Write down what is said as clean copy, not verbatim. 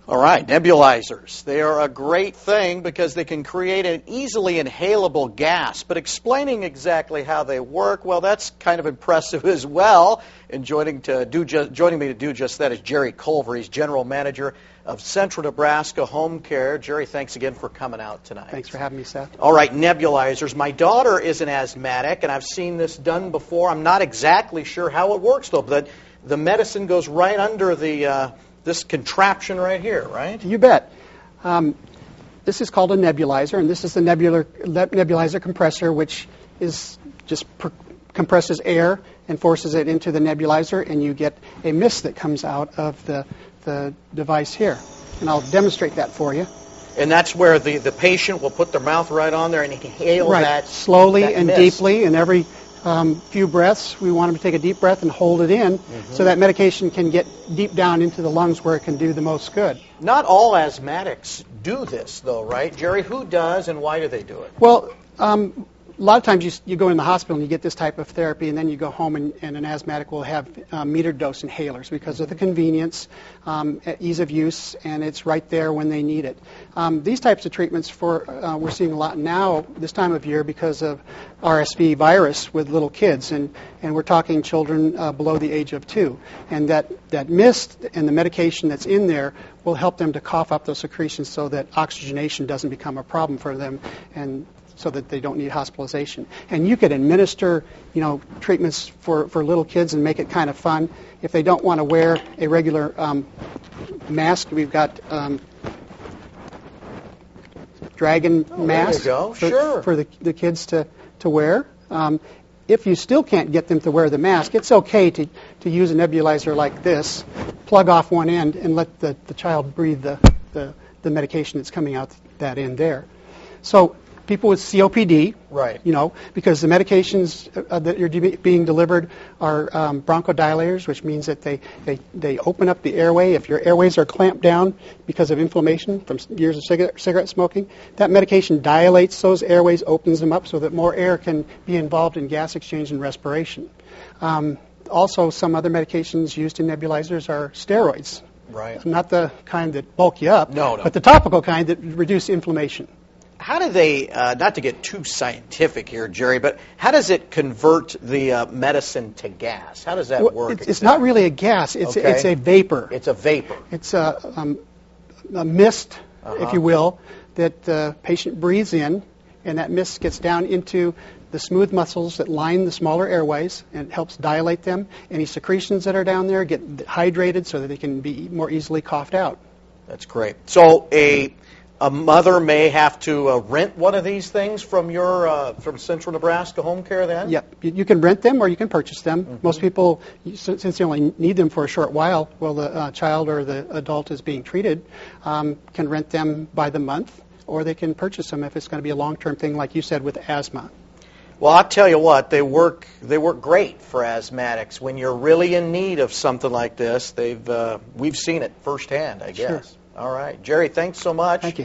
All right, nebulizers. They are a great thing because they can create an easily inhalable gas. But explaining exactly how they work, well, that's kind of impressive as well. And joining me to do just that is Jerry Culver. He's General Manager of Central Nebraska Home Care. Jerry, thanks again for coming out tonight. Thanks for having me, Seth. All right, nebulizers. My daughter is an asthmatic, and I've seen this done before. I'm not exactly sure how it works, though, but the medicine goes right under the this contraption right here, right? You bet. This is called a nebulizer, and this is the nebulizer compressor, which is just compresses air and forces it into the nebulizer, and you get a mist that comes out of the device here. And I'll demonstrate that for you. And that's where the patient will put their mouth right on there and inhale that slowly that and mist. deeply, and every few breaths, we want them to take a deep breath and hold it in so that medication can get deep down into the lungs where it can do the most good. Not all asthmatics do this, though, right? Jerry, who does and why do they do it? Well, a lot of times you go in the hospital and you get this type of therapy, and then you go home and an asthmatic will have metered dose inhalers because of the convenience, ease of use, and it's right there when they need it. These types of treatments we're seeing a lot now this time of year because of RSV virus with little kids, and we're talking children below the age of 2. And that mist and the medication that's in there will help them to cough up those secretions so that oxygenation doesn't become a problem for them, and so that they don't need hospitalization. And you could administer, treatments for little kids and make it kind of fun. If they don't want to wear a regular mask, we've got dragon masks for the kids to wear. If you still can't get them to wear the mask, it's okay to use a nebulizer like this, plug off one end, and let the child breathe the medication that's coming out that end there. So people with COPD, right? Because the medications that are being delivered are bronchodilators, which means that they open up the airway. If your airways are clamped down because of inflammation from years of cigarette smoking, that medication dilates those airways, opens them up so that more air can be involved in gas exchange and respiration. Also, some other medications used in nebulizers are steroids. Right. Not the kind that bulk you up, no. But the topical kind that reduce inflammation. How do they, not to get too scientific here, Jerry, but how does it convert the medicine to gas? How does that work? It's not really a gas. It's a vapor. It's a vapor. It's a mist, if you will, that the patient breathes in, and that mist gets down into the smooth muscles that line the smaller airways, and it helps dilate them. Any secretions that are down there get hydrated so that they can be more easily coughed out. That's great. So a mother may have to rent one of these things from from Central Nebraska Home Care then? Yep. You can rent them or you can purchase them. Most people, since they only need them for a short while the child or the adult is being treated, can rent them by the month, or they can purchase them if it's going to be a long-term thing, like you said, with asthma. Well, I'll tell you what, they work great for asthmatics. When you're really in need of something like this, we've seen it firsthand, I guess. Sure. All right. Jerry, thanks so much. Thank you.